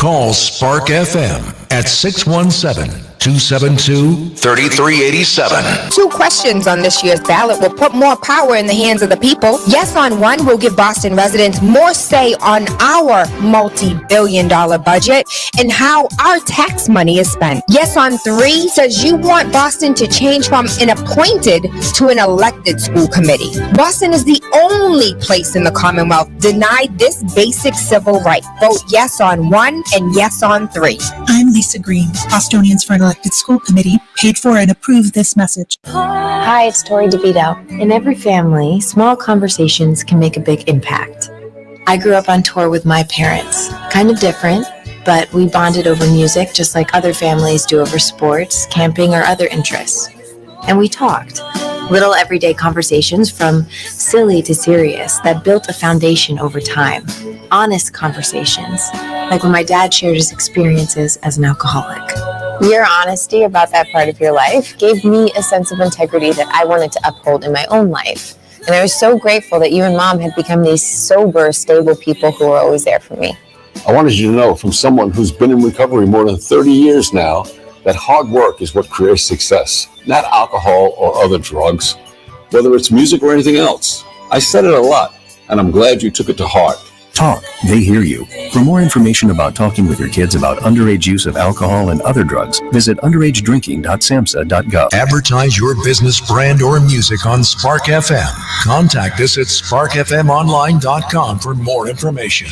Call Spark FM at 617-272-3387. 2 questions on this year's ballot will put more power in the hands of the people. Yes on 1 will give Boston residents more say on our multi-billion-dollar budget and how our tax money is spent. Yes on 3 says you want Boston to change from an appointed to an elected school committee. Boston is the only place in the Commonwealth denied this basic civil right. Vote yes on 1 and yes on 3. I'm Lisa Green, Bostonians for an Elected School Committee, paid for and approve this message. Hi, it's Tori DeVito. In every family, small conversations can make a big impact. I grew up on tour with my parents. Kind of different, but we bonded over music just like other families do over sports, camping, or other interests. And we talked. Little everyday conversations from silly to serious that built a foundation over time. Honest conversations, like when my dad shared his experiences as an alcoholic. Your honesty about that part of your life gave me a sense of integrity that I wanted to uphold in my own life. And I was so grateful that you and Mom had become these sober, stable people who were always there for me. I wanted you to know from someone who's been in recovery more than 30 years now that hard work is what creates success, not alcohol or other drugs, whether it's music or anything else. I said it a lot, and I'm glad you took it to heart. Talk, they hear you. For more information about talking with your kids about underage use of alcohol and other drugs, visit underagedrinking.samhsa.gov. Advertise your business, brand, or music on Spark FM. Contact us at sparkfmonline.com for more information.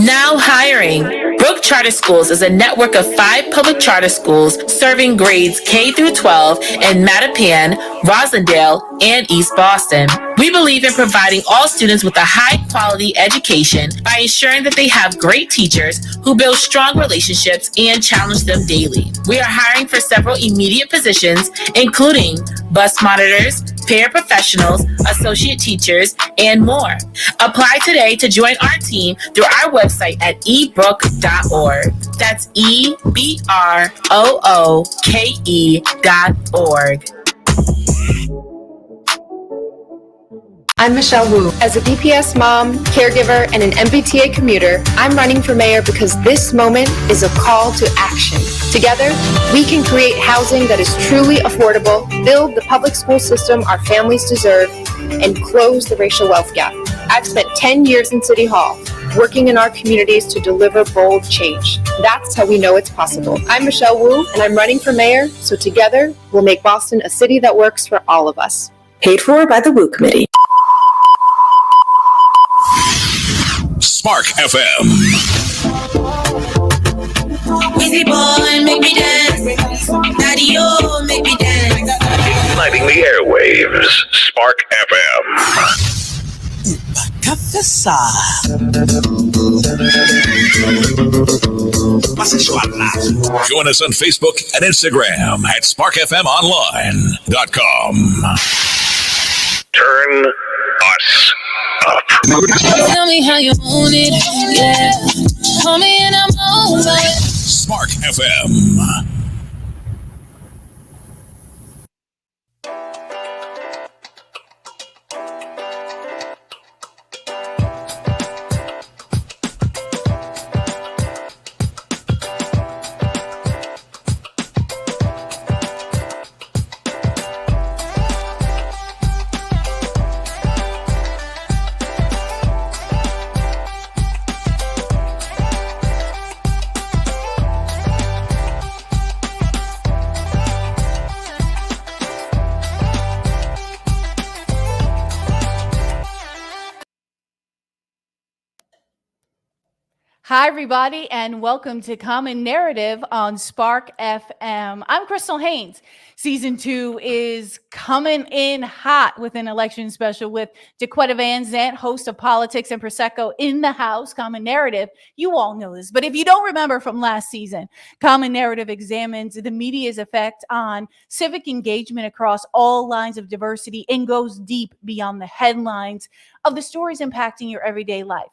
Now hiring. Brook Charter Schools is a network of 5 public charter schools serving grades K through 12 in Mattapan, Roslindale, and East Boston. We believe in providing all students with a high-quality education by ensuring that they have great teachers who build strong relationships and challenge them daily. We are hiring for several immediate positions, including bus monitors, paraprofessionals, associate teachers, and more. Apply today to join our team through our website at ebrook.org. That's EBROOKE.org. I'm Michelle Wu. As a BPS mom, caregiver, and an MBTA commuter, I'm running for mayor because this moment is a call to action. Together, we can create housing that is truly affordable, build the public school system our families deserve, and close the racial wealth gap. I've spent 10 years in City Hall, working in our communities to deliver bold change. That's how we know it's possible. I'm Michelle Wu, and I'm running for mayor, so together, we'll make Boston a city that works for all of us. Paid for by the Wu Committee. Spark FM. Easy boy, make me dance. Daddy, oh, make me dance. Igniting the airwaves. Spark FM. Join us on Facebook and Instagram at sparkfmonline.com. Turn us up. Tell me how you want it, yeah. Call me and I'm on it. Spark FM. Hi, everybody, and welcome to Common Narrative on Spark FM. I'm Crystal Haynes. Season 2 is coming in hot with an election special with Jacquetta Van Zandt, host of Politics and Prosecco in the house. Common Narrative, you all know this, but if you don't remember from last season, Common Narrative examines the media's effect on civic engagement across all lines of diversity and goes deep beyond the headlines of the stories impacting your everyday life.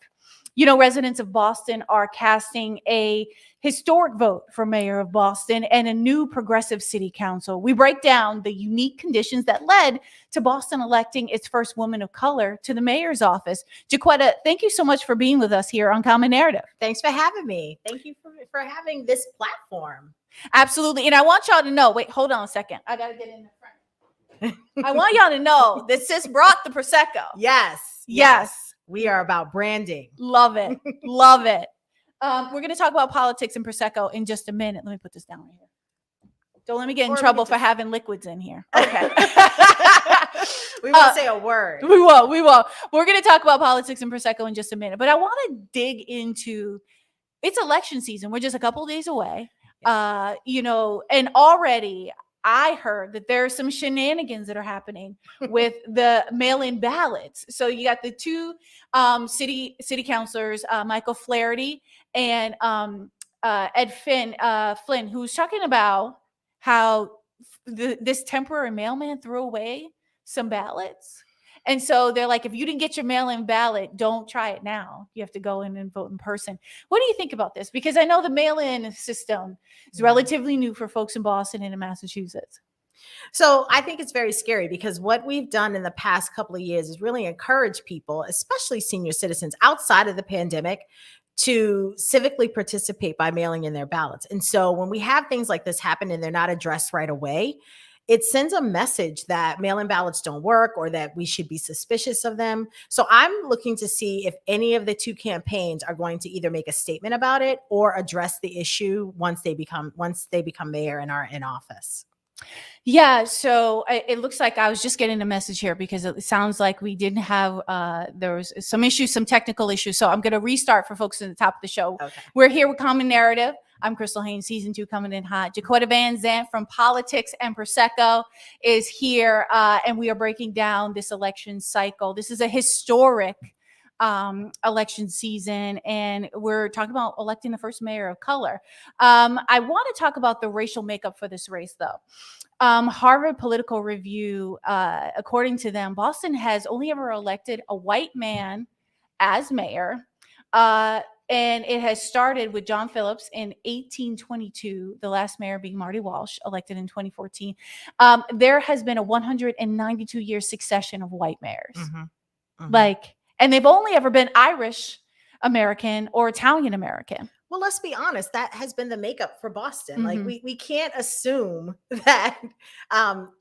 Residents of Boston are casting a historic vote for mayor of Boston and a new progressive city council. We break down the unique conditions that led to Boston electing its first woman of color to the mayor's office. Jacquetta, thank you so much for being with us here on Common Narrative. Thanks for having me. Thank you for having this platform. Absolutely. And I want y'all to know, wait, hold on a second. I got to get in the front. I want y'all to know that sis brought the Prosecco. Yes. We are about branding. Love it. Love it. We're going to talk about politics and Prosecco in just a minute. Let me put this down right here. Don't let me get in trouble for having liquids in here. Okay. We won't say a word. We won't. We're going to talk about politics and Prosecco in just a minute. But I want to dig into, it's election season. We're just a couple of days away. And already I heard that there are some shenanigans that are happening with the mail-in ballots. So you got the two city councilors, Michael Flaherty and Ed Flynn, who's talking about how this temporary mailman threw away some ballots. And so they're like, if you didn't get your mail-in ballot, don't try it now. You have to go in and vote in person. What do you think about this? Because I know the mail-in system is relatively new for folks in Boston and in Massachusetts. So I think it's very scary because what we've done in the past couple of years is really encourage people, especially senior citizens outside of the pandemic, to civically participate by mailing in their ballots. And so when we have things like this happen and they're not addressed right away, it sends a message that mail-in ballots don't work or that we should be suspicious of them. So I'm looking to see if any of the two campaigns are going to either make a statement about it or address the issue once they become mayor and are in office. Yeah, so it looks like I was just getting a message here because it sounds like we didn't have, there was some issues, some technical issues. So I'm going to restart for folks at the top of the show. Okay. We're here with Common Narrative. I'm Crystal Haynes, season 2 coming in hot. Jacquetta Van Zandt from Politics and Prosecco is here, and we are breaking down this election cycle. This is a historic election season, and we're talking about electing the first mayor of color. I want to talk about the racial makeup for this race, though. Harvard Political Review, according to them, Boston has only ever elected a white man as mayor. And it has started with John Phillips in 1822, the last mayor being Marty Walsh, elected in 2014. There has been a 192-year succession of white mayors. And they've only ever been Irish American or Italian American. Well, let's be honest, that has been the makeup for Boston. Like we can't assume that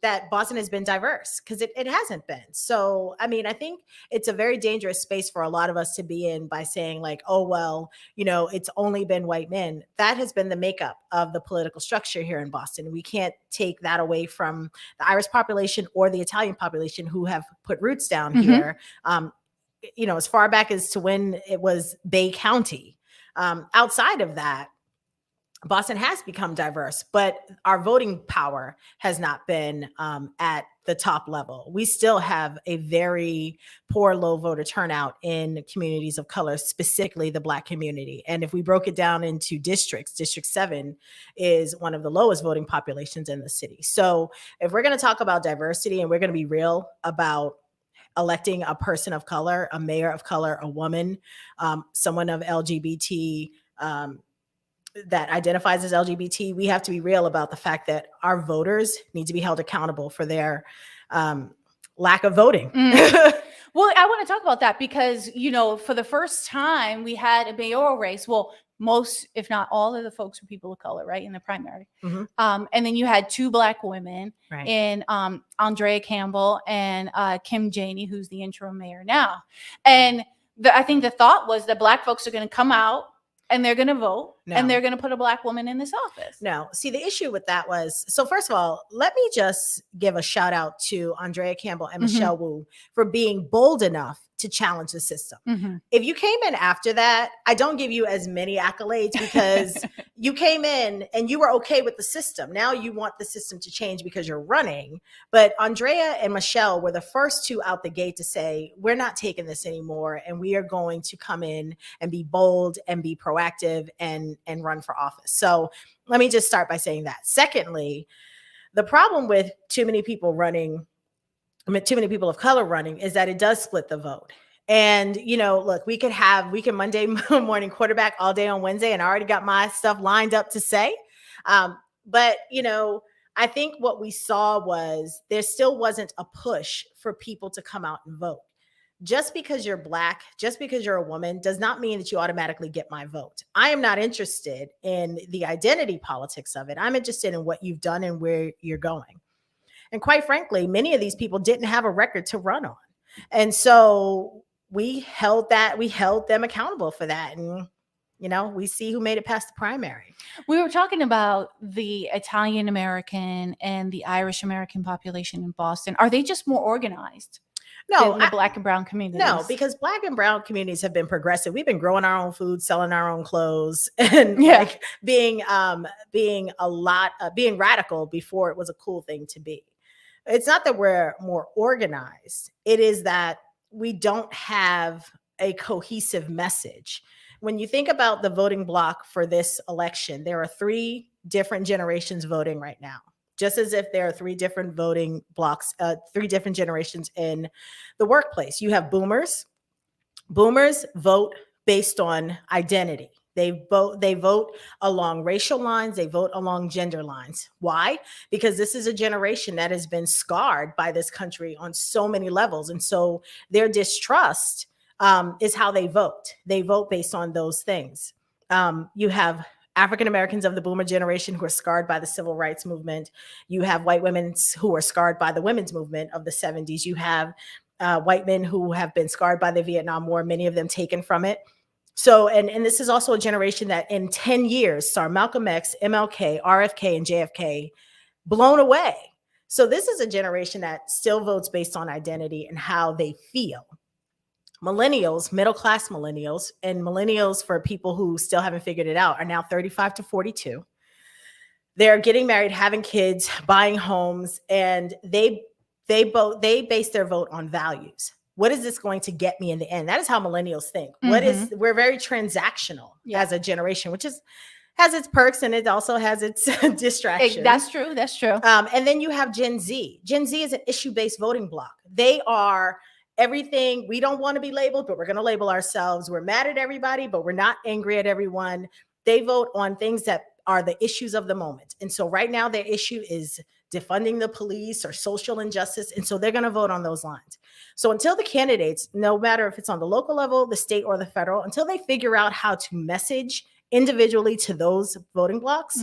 that Boston has been diverse because it hasn't been. So, I mean, I think it's a very dangerous space for a lot of us to be in by saying like, oh, well, it's only been white men. That has been the makeup of the political structure here in Boston. We can't take that away from the Irish population or the Italian population who have put roots down here, as far back as to when it was Bay County. Outside of that, Boston has become diverse, but our voting power has not been at the top level. We still have a very poor, low voter turnout in communities of color, specifically the Black community. And if we broke it down into districts, District 7 is one of the lowest voting populations in the city. So if we're going to talk about diversity and we're going to be real about electing a person of color, a mayor of color, a woman, someone of LGBT that identifies as LGBT, we have to be real about the fact that our voters need to be held accountable for their lack of voting. Well, I want to talk about that because, for the first time we had a mayoral race. Well, most, if not all of the folks were people of color, right, in the primary. And then you had 2 Black women in Andrea Campbell and Kim Janey, who's the interim mayor now. And I think the thought was that Black folks are going to come out and they're going to vote and they're going to put a Black woman in this office. No. See, the issue with that was, so first of all, let me just give a shout out to Andrea Campbell and Michelle Wu for being bold enough to challenge the system. If you came in after that, I don't give you as many accolades because you came in and you were okay with the system. Now you want the system to change because you're running. But Andrea and Michelle were the first 2 out the gate to say, we're not taking this anymore. And we are going to come in and be bold and be proactive and run for office. So let me just start by saying that. Secondly, the problem with too many people of color running is that it does split the vote. And, look, we can Monday morning quarterback all day on Wednesday, and I already got my stuff lined up to say. But, I think what we saw was there still wasn't a push for people to come out and vote. Just because you're Black, just because you're a woman, does not mean that you automatically get my vote. I am not interested in the identity politics of it. I'm interested in what you've done and where you're going. And quite frankly, many of these people didn't have a record to run on. And so we held them accountable for that. And, we see who made it past the primary. We were talking about the Italian American and the Irish American population in Boston. Are they just more organized? No, the Black and brown communities. No, because Black and brown communities have been progressive. We've been growing our own food, selling our own clothes, and being radical before it was a cool thing to be. It's not that we're more organized. It is that we don't have a cohesive message. When you think about the voting block for this election, there are 3 different generations voting right now. Just as if there are 3 different voting blocks, 3 different generations in the workplace. You have boomers. Boomers vote based on identity. They vote along racial lines. They vote along gender lines. Why? Because this is a generation that has been scarred by this country on so many levels. And so their distrust is how they vote. They vote based on those things. You have African Americans of the boomer generation who are scarred by the civil rights movement. You have white women who are scarred by the women's movement of the 70s. You have white men who have been scarred by the Vietnam War, many of them taken from it. So, and this is also a generation that in 10 years saw Malcolm X, MLK, RFK, and JFK blown away. So this is a generation that still votes based on identity and how they feel. Millennials, middle-class millennials, and millennials for people who still haven't figured it out are now 35 to 42. They're getting married, having kids, buying homes, and they base their vote on values. What is this going to get me in the end? That is how millennials think. We're very transactional as a generation, which has its perks and it also has its distractions. That's true. And then you have Gen Z. Gen Z is an issue-based voting bloc. They are everything. We don't want to be labeled, but we're going to label ourselves. We're mad at everybody, but we're not angry at everyone. They vote on things that are the issues of the moment. And so right now their issue is defunding the police or social injustice. And so they're going to vote on those lines. So until the candidates, no matter if it's on the local level, the state, or the federal, until they figure out how to message individually to those voting blocs,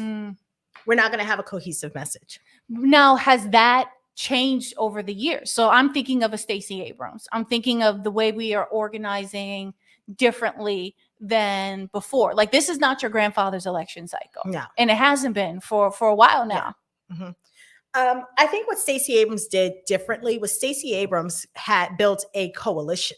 we're not going to have a cohesive message. Now, has that changed over the years? So I'm thinking of a Stacey Abrams. I'm thinking of the way we are organizing differently than before. Like, this is not your grandfather's election cycle. No. And it hasn't been for a while now. Yeah. Mm-hmm. I think what Stacey Abrams did differently was Stacey Abrams had built a coalition.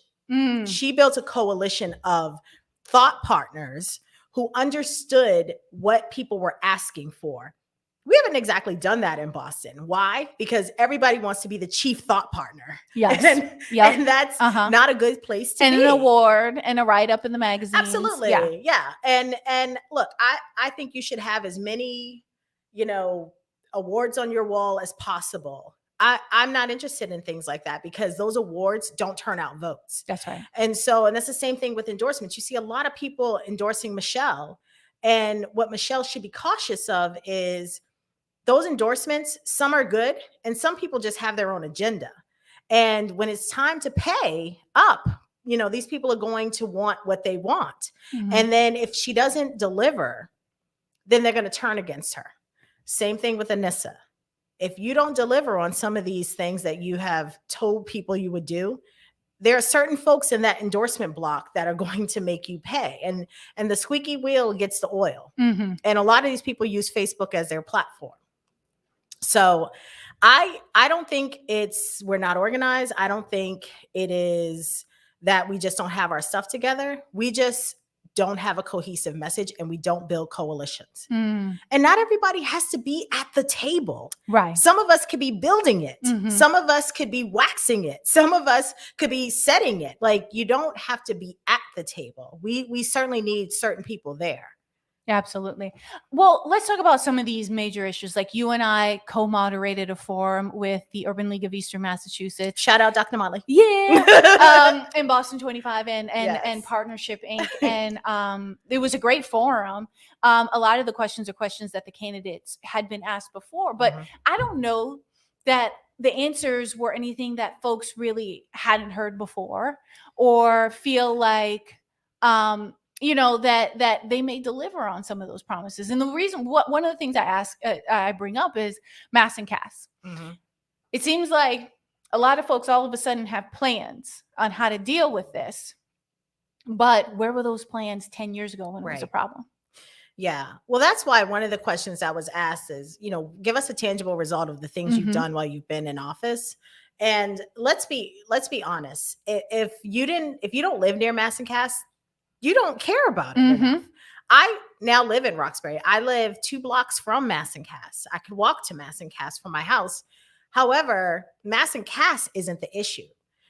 She built a coalition of thought partners who understood what people were asking for. We haven't exactly done that in Boston. Why? Because everybody wants to be the chief thought partner. Yes. And that's not a good place to be. And an award and a write-up in the magazine. Absolutely. Yeah. And look, I think you should have as many, awards on your wall as possible. I'm not interested in things like that because those awards don't turn out votes. That's right. And that's the same thing with endorsements. You see a lot of people endorsing Michelle. And what Michelle should be cautious of is those endorsements, some are good and some people just have their own agenda. And when it's time to pay up, these people are going to want what they want. Mm-hmm. And then if she doesn't deliver, then they're going to turn against her. Same thing with Anissa. If you don't deliver on some of these things that you have told people you would do, there are certain folks in that endorsement block that are going to make you pay. And the squeaky wheel gets the oil. Mm-hmm. And a lot of these people use Facebook as their platform. So I don't think we're not organized. I don't think it is that we just don't have our stuff together. We just don't have a cohesive message and we don't build coalitions. And not everybody has to be at the table. Right. Some of us could be building it. Mm-hmm. Some of us could be waxing it. Some of us could be setting it. Like, you don't have to be at the table. We certainly need certain people there. Absolutely. Well, let's talk about some of these major issues. Like you and I co-moderated a forum with the Urban League of Eastern Massachusetts. Shout out Dr. Molly. Yeah. In Boston 25 and Yes. Partnership Inc. And it was a great forum. A lot of the questions are questions that the candidates had been asked before, but I don't know that the answers were anything that folks really hadn't heard before or feel like that they may deliver on some of those promises. And the reason, one of the things I bring up is mass and CAS. It seems like a lot of folks all of a sudden have plans on how to deal with this, but where were those plans 10 years ago when it was a problem? Yeah. Well, that's why one of the questions that was asked is, give us a tangible result of the things you've done while you've been in office. And let's be honest. If you don't live near mass and CAS, you don't care about it enough. I now live in Roxbury. I live 2 blocks from Mass and Cass. I could walk to Mass and Cass from my house. However, Mass and Cass isn't the issue.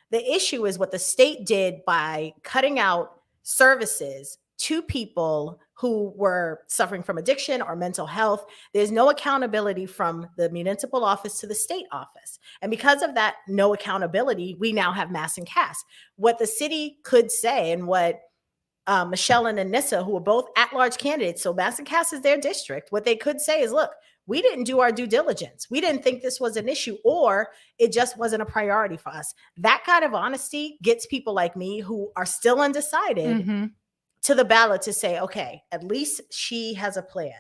The issue is what the state did by cutting out services to people who were suffering from addiction or mental health. There's no accountability from the municipal office to the state office. And because of that no accountability, we now have Mass and Cass. What the city could say and what Michelle and Anissa, who are both at-large candidates, so Mass and Cass is their district, what they could say is, look, we didn't do our due diligence. We didn't think this was an issue, or it just wasn't a priority for us. That kind of honesty gets people like me who are still undecided to the ballot to say, okay, at least she has a plan.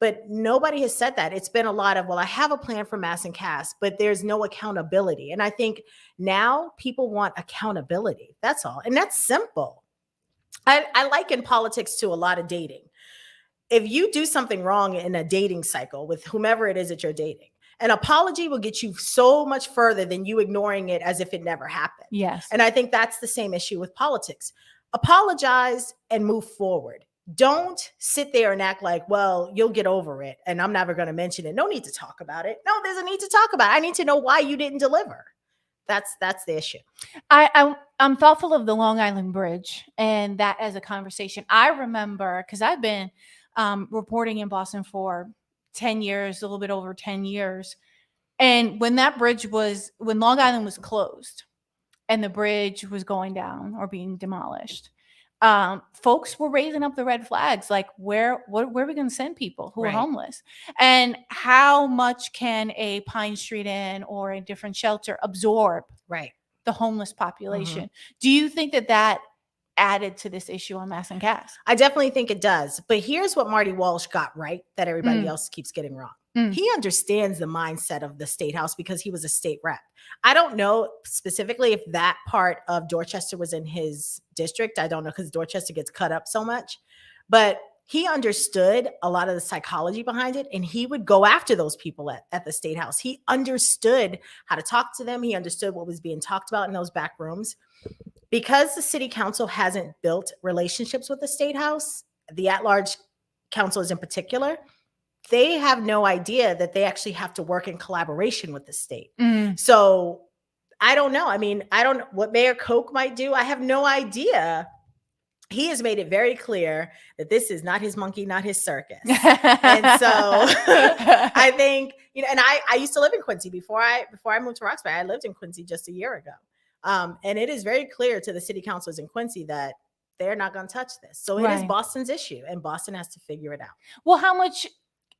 But nobody has said that. It's been a lot of, well, I have a plan for Mass and Cass, but there's no accountability. And I think now people want accountability. That's all. And that's simple. I liken politics to a lot of dating. If you do something wrong in a dating cycle with whomever it is that you're dating, an apology will get you so much further than you ignoring it as if it never happened. Yes. And I think that's the same issue with politics. Apologize and move forward. Don't sit there and act like, well, you'll get over it and I'm never going to mention it. No need to talk about it. No, there's a need to talk about it. I need to know why you didn't deliver. That's the issue. I'm thoughtful of the Long Island Bridge and that as a conversation. I remember, because I've been reporting in Boston for 10 years, a little bit over 10 years. And when when Long Island was closed and the bridge was going down or being demolished, folks were raising up the red flags, like where are we going to send people who are homeless? And how much can a Pine Street Inn or a different shelter absorb the homeless population? Do you think that added to this issue on Mass and Cass? I definitely think it does. But here's what Marty Walsh got right that everybody else keeps getting wrong. He understands the mindset of the state house because he was a state rep. I don't know specifically if that part of Dorchester was in his district. I don't know because Dorchester gets cut up so much. But he understood a lot of the psychology behind it, and he would go after those people at the state house. He understood how to talk to them. He understood what was being talked about in those back rooms. Because the city council hasn't built relationships with the state house, the at-large councilors in particular, they have no idea that they actually have to work in collaboration with the state. So I don't know. I mean, I don't know what Mayor Koch might do. I have no idea. He has made it very clear that this is not his monkey, not his circus. And so I think, and I used to live in Quincy before I moved to Roxbury. I lived in Quincy just a year ago. And it is very clear to the city councilors in Quincy that they're not going to touch this. So it is Boston's issue, and Boston has to figure it out. Well, how much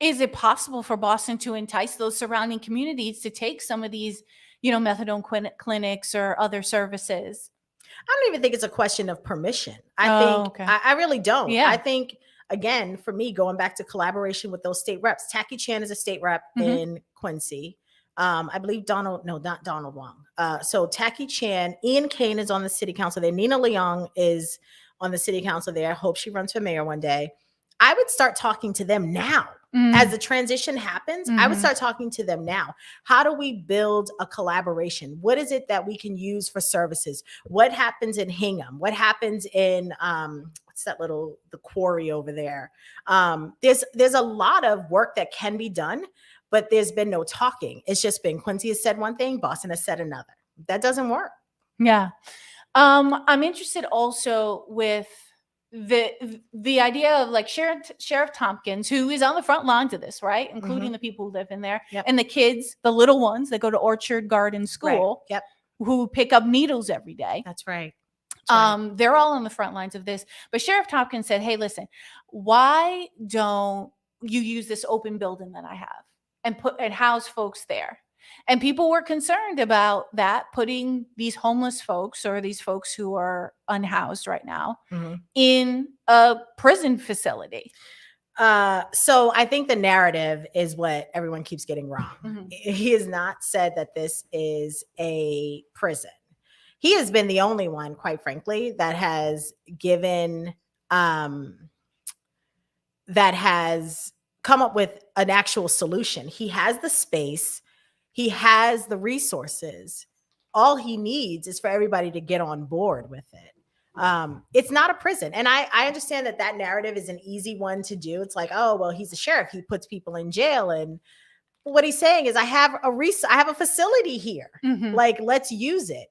is it possible for Boston to entice those surrounding communities to take some of these, methadone clinics or other services? I don't even think it's a question of permission. I really don't. Yeah. I think, again, for me, going back to collaboration with those state reps, Tacky Chan is a state rep in Quincy. I believe not Donald Wong. So Tacky Chan, Ian Kane is on the city council there. Nina Leong is on the city council there. I hope she runs for mayor one day. I would start talking to them now. As the transition happens, I would start talking to them now. How do we build a collaboration? What is it that we can use for services? What happens in Hingham? What happens in what's that the quarry over there? There's a lot of work that can be done, but there's been no talking. It's just been Quincy has said one thing, Boston has said another. That doesn't work. Yeah. I'm interested also with the idea of like Sheriff Tompkins, who is on the front lines of this, right? Including the people who live in there and the kids, the little ones that go to Orchard Garden School, who pick up needles every day. That's right. They're all on the front lines of this. But Sheriff Tompkins said, hey, listen, why don't you use this open building that I have and house folks there? And people were concerned about that, putting these homeless folks or these folks who are unhoused right now in a prison facility. So I think the narrative is what everyone keeps getting wrong. He has not said that this is a prison. He has been the only one, quite frankly, that has given, that has come up with an actual solution. He has the space. He has the resources. All he needs is for everybody to get on board with it. It's not a prison. And I understand that narrative is an easy one to do. It's like, oh, well, he's a sheriff. He puts people in jail. And what he's saying is I have a facility here. Like, let's use it.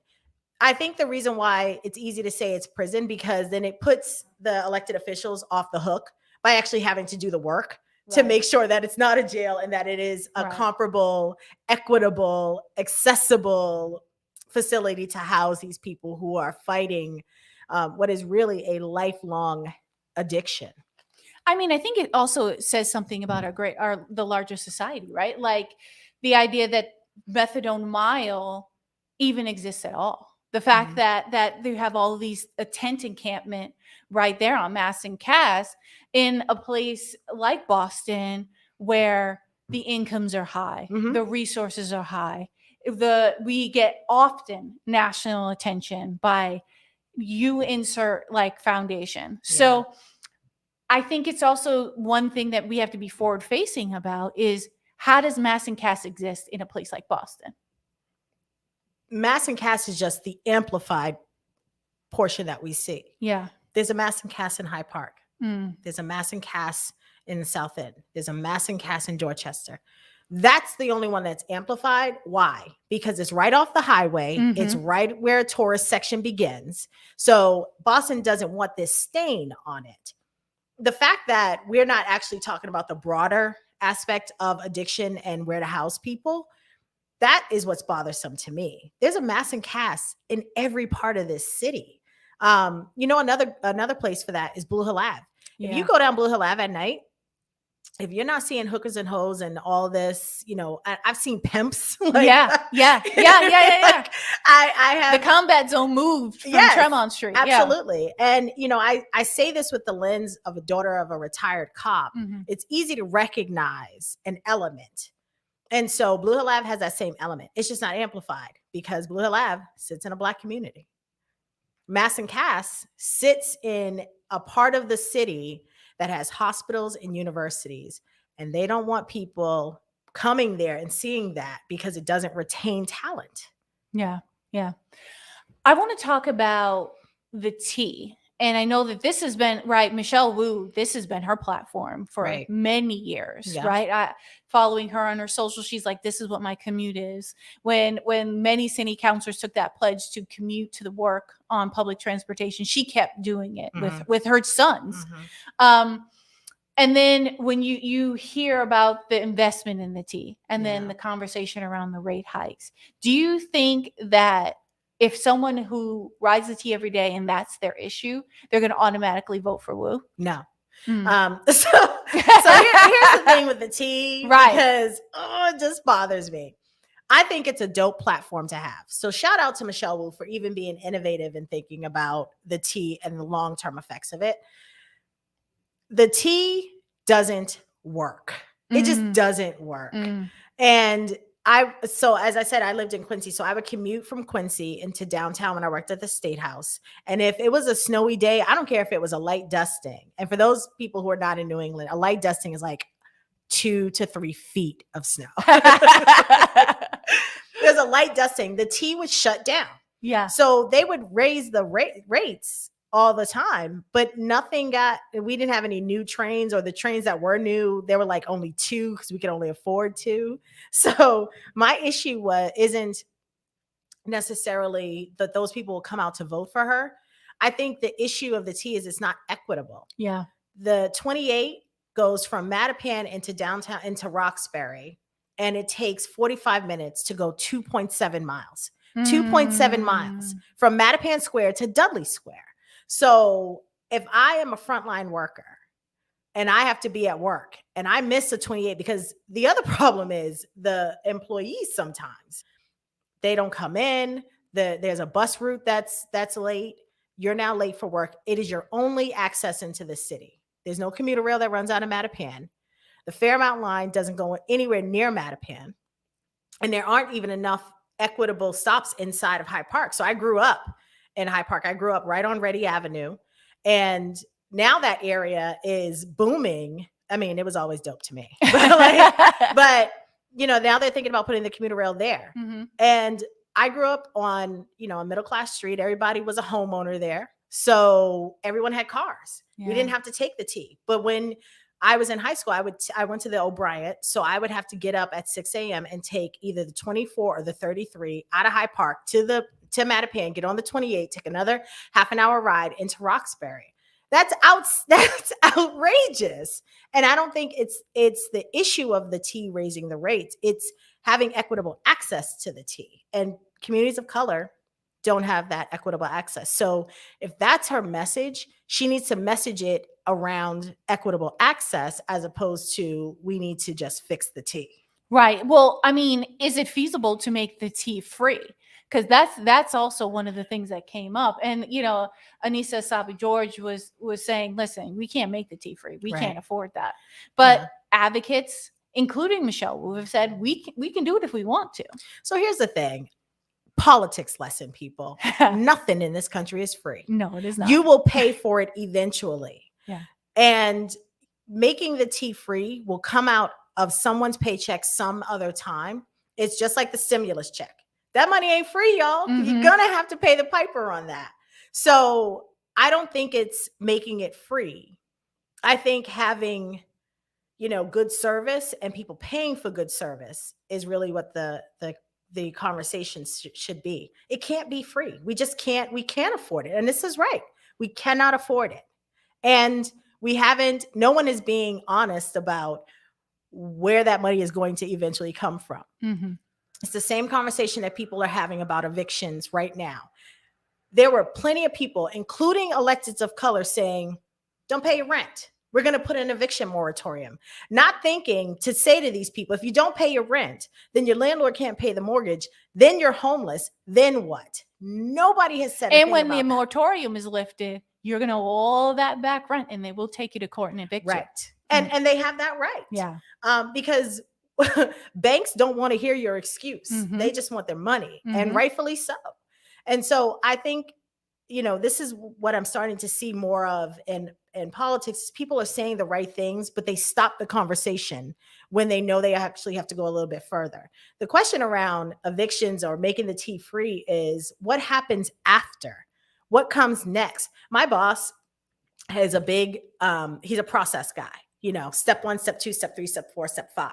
I think the reason why it's easy to say it's prison, because then it puts the elected officials off the hook by actually having to do the work to make sure that it's not a jail and that it is a comparable, equitable, accessible facility to house these people who are fighting what is really a lifelong addiction. I mean, I think it also says something about the larger society, right? Like the idea that methadone mile even exists at all. The fact that they have all these tent encampment right there on Mass and Cass in a place like Boston where the incomes are high, the resources are high. We get often national attention by you insert like foundation. So I think it's also one thing that we have to be forward facing about is how does Mass and Cass exist in a place like Boston? Mass and Cass is just the amplified portion that we see. Yeah. There's a Mass and Cass in Hyde Park. There's a Mass and Cass in the South End. There's a Mass and Cass in Dorchester. That's the only one that's amplified. Why? Because it's right off the highway. It's right where a tourist section begins. So Boston doesn't want this stain on it. The fact that we're not actually talking about the broader aspect of addiction and where to house people, that is what's bothersome to me. There's a Mass and Cass in every part of this city. Another place for that is Blue Hill Ave. If you go down Blue Hill Ave at night, if you're not seeing hookers and hoes and all this, I've seen pimps. Like, yeah. Like, I have the combat zone moved from Tremont Street. Absolutely. And, I say this with the lens of a daughter of a retired cop. It's easy to recognize an element. And so Blue Hill Ave has that same element. It's just not amplified because Blue Hill Ave sits in a Black community. Mass and Cass sits in a part of the city that has hospitals and universities, and they don't want people coming there and seeing that because it doesn't retain talent. Yeah. I want to talk about the T. And I know that this has been, Michelle Wu, this has been her platform for many years, right? Following her on her social, she's like, this is what my commute is. When many city councilors took that pledge to commute to the work on public transportation, she kept doing it with her sons. And then when you hear about the investment in the T and then the conversation around the rate hikes, do you think that if someone who rides the T every day and that's their issue, they're going to automatically vote for Wu? No. So here's the thing with the T, because it just bothers me. I think it's a dope platform to have. So shout out to Michelle Wu for even being innovative and thinking about the T and the long-term effects of it. The T doesn't work. It just doesn't work. And so as I said, I lived in Quincy, so I would commute from Quincy into downtown when I worked at the State House. And if it was a snowy day, I don't care if it was a light dusting. And for those people who are not in New England, a light dusting is like 2 to 3 feet of snow. There's a light dusting. The T would shut down. Yeah. So they would raise the rates all the time, but we didn't have any new trains, or the trains that were new, there were like only 2 because we could only afford 2. So my issue isn't necessarily that those people will come out to vote for her. I think the issue of the T is it's not equitable. Yeah. The 28 goes from Mattapan into downtown, into Roxbury, and it takes 45 minutes to go 2.7 miles. 2.7 miles from Mattapan Square to Dudley Square. So if I am a frontline worker and I have to be at work and I miss a 28, because the other problem is the employees sometimes, they don't come in. There's a bus route that's late. You're now late for work. It is your only access into the city. There's no commuter rail that runs out of Mattapan. The Fairmount line doesn't go anywhere near Mattapan. And there aren't even enough equitable stops inside of Hyde Park. So I grew up in Hyde Park. I grew up right on Ready Avenue. And now that area is booming. I mean, it was always dope to me. But you know, now they're thinking about putting the commuter rail there. And I grew up on, you know, a middle-class street. Everybody was a homeowner there. So everyone had cars. We didn't have to take the T. But when I was in high school, I went to the O'Brien. So I would have to get up at 6 a.m. and take either the 24 or the 33 out of Hyde Park to Mattapan, get on the 28, take another half an hour ride into Roxbury. That's outrageous. And I don't think it's the issue of the T raising the rates. It's having equitable access to the T. And communities of color don't have that equitable access. So if that's her message, she needs to message it around equitable access as opposed to we need to just fix the T. Right. Well, I mean, is it feasible to make the T free? Because that's also one of the things that came up. And, you know, Anissa Sabi-George was saying, listen, we can't make the T free. We can't afford that. But advocates, including Michelle Wu, have said we can do it if we want to. So here's the thing. Politics lesson, people. Nothing in this country is free. No, it is not. You will pay for it eventually. Yeah. And making the T free will come out of someone's paycheck some other time. It's just like the stimulus check. That money ain't free, y'all. You're going to have to pay the piper on that. So I don't think it's making it free. I think having, you know, good service and people paying for good service is really what the conversation should be. It can't be free. We can't afford it. And this is right. We cannot afford it. And no one is being honest about where that money is going to eventually come from. It's the same conversation that people are having about evictions right now. There were plenty of people, including electeds of color, saying, don't pay your rent. We're going to put an eviction moratorium. Not thinking to say to these people, if you don't pay your rent, then your landlord can't pay the mortgage, then you're homeless, then what? Nobody has said anything. And when the moratorium is lifted, you're going to owe all that back rent and they will take you to court and evict you. Right. And they have that right. Yeah. Because banks don't want to hear your excuse. They just want their money, and rightfully so. And so I think, you know, this is what I'm starting to see more of in politics. People are saying the right things, but they stop the conversation when they know they actually have to go a little bit further. The question around evictions or making the T free is what happens after? What comes next? My boss has he's a process guy, you know, step 1, step 2, step 3, step 4, step 5.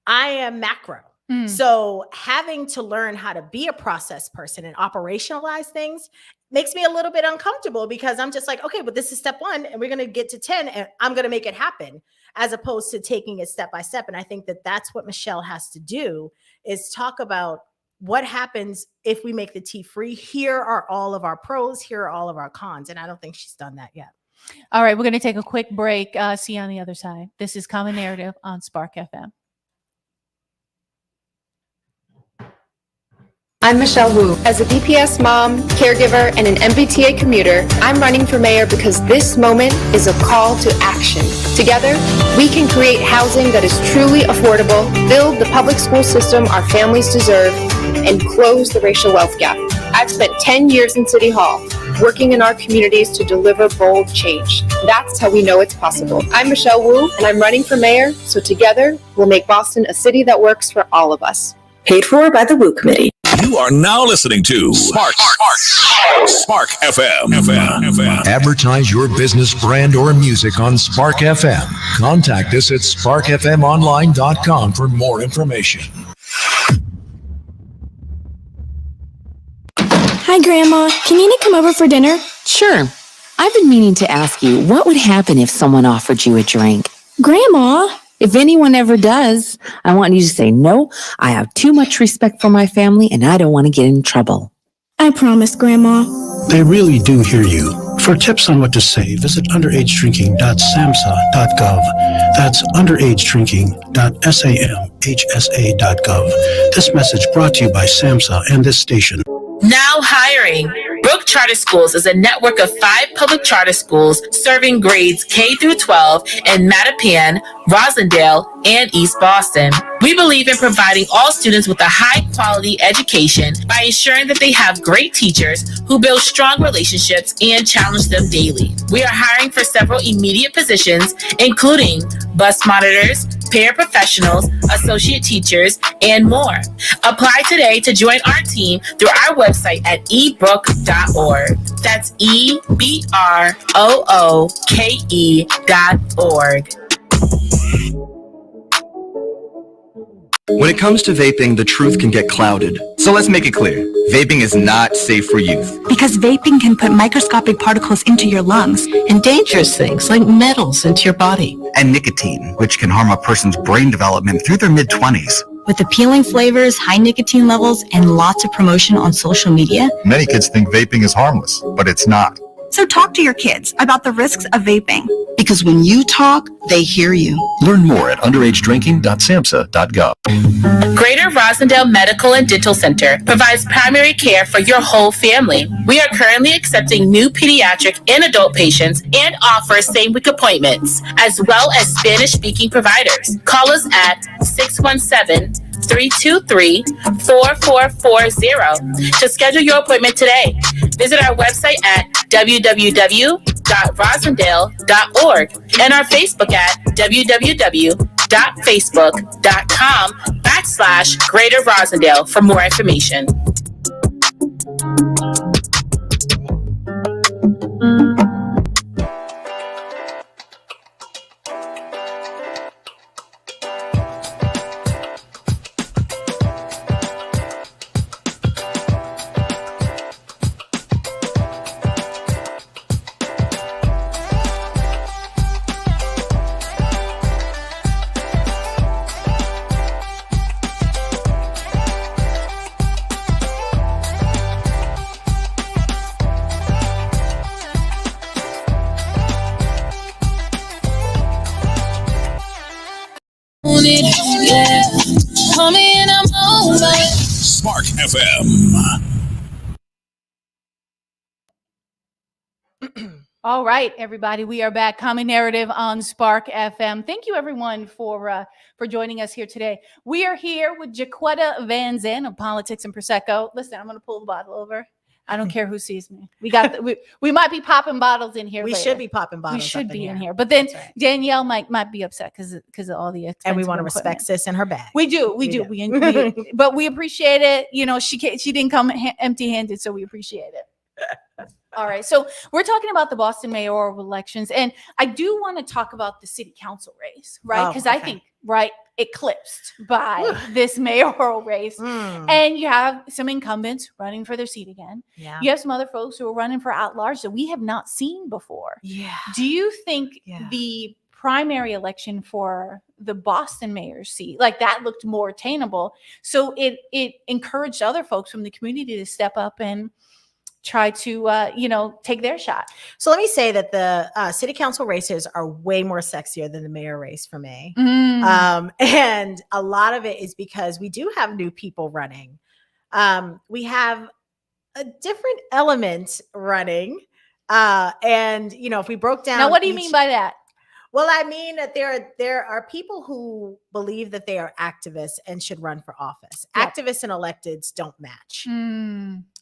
I am macro. So having to learn how to be a process person and operationalize things makes me a little bit uncomfortable, because I'm just like, okay, but this is step 1 and we're going to get to 10 and I'm going to make it happen, as opposed to taking it step by step. And I think that that's what Michelle has to do, is talk about what happens if we make the T free. Here are all of our pros. Here are all of our cons. And I don't think she's done that yet. All right, we're going to take a quick break. See you on the other side. This is Common Narrative on Spark FM. I'm Michelle Wu. As a DPS mom, caregiver, and an MBTA commuter, I'm running for mayor because this moment is a call to action. Together, we can create housing that is truly affordable, build the public school system our families deserve, and close the racial wealth gap. I've spent 10 years in City Hall, working in our communities to deliver bold change. That's how we know it's possible. I'm Michelle Wu, and I'm running for mayor, so together, we'll make Boston a city that works for all of us. Paid for by the Wu Committee. You are now listening to Spark FM. Advertise your business, brand, or music on Spark FM. Contact us at sparkfmonline.com for more information. Hi, Grandma. Can Nina come over for dinner? Sure. I've been meaning to ask you, what would happen if someone offered you a drink? Grandma! If anyone ever does, I want you to say, no, I have too much respect for my family and I don't want to get in trouble. I promise, Grandma. They really do hear you. For tips on what to say, visit underagedrinking.samhsa.gov. That's underagedrinking.samhsa.gov. This message brought to you by SAMHSA and this station. Now hiring. Brooke Charter Schools is a network of 5 public charter schools serving grades K through 12 in Mattapan, Rosendale, and East Boston. We believe in providing all students with a high-quality education by ensuring that they have great teachers who build strong relationships and challenge them daily. We are hiring for several immediate positions, including bus monitors, paraprofessionals, associate teachers, and more. Apply today to join our team through our website at ebrook.org. That's EBROOKE.org. When it comes to vaping, the truth can get clouded. So let's make it clear. Vaping is not safe for youth. Because vaping can put microscopic particles into your lungs and dangerous things like metals into your body. And nicotine, which can harm a person's brain development through their mid-20s. With appealing flavors, high nicotine levels, and lots of promotion on social media. Many kids think vaping is harmless, but it's not. So talk to your kids about the risks of vaping. Because when you talk, they hear you. Learn more at underagedrinking.samhsa.gov. Greater Rosendale Medical and Dental Center provides primary care for your whole family. We are currently accepting new pediatric and adult patients and offer same-week appointments, as well as Spanish-speaking providers. Call us at 617-323-4440 to schedule your appointment today. Visit our website at www.rosendale.org and our Facebook at www.facebook.com/Greater Rosendale for more information. Spark FM. All right, everybody, we are back. Common Narrative on Spark FM. Thank you, everyone, for joining us here today. We are here with Jacquetta Van Zandt of Politics and Prosecco. Listen, I'm going to pull the bottle over. I don't care who sees me. We might be popping bottles in here. We later. should be popping bottles. We should be in here. here. But then right. Danielle might be upset because of all the and we want to respect sis in her bag. We do. But we appreciate it. You know, she didn't come empty-handed, so we appreciate it. All right. So we're talking about the Boston mayoral elections, and I do want to talk about the city council race, right? Because I think eclipsed by this mayoral race. And you have some incumbents running for their seat again. Yeah. You have some other folks who are running for at-large that we have not seen before. Yeah. Do you think the primary election for the Boston mayor's seat, like that looked more attainable? So it encouraged other folks from the community to step up and try to, take their shot. So let me say that the city council races are way more sexier than the mayor race for me. And a lot of it is because we do have new people running. We have a different element running. And, if we broke down. Now, what do you mean by that? Well, I mean that there are people who believe that they are activists and should run for office. Yep. Activists and electeds don't match.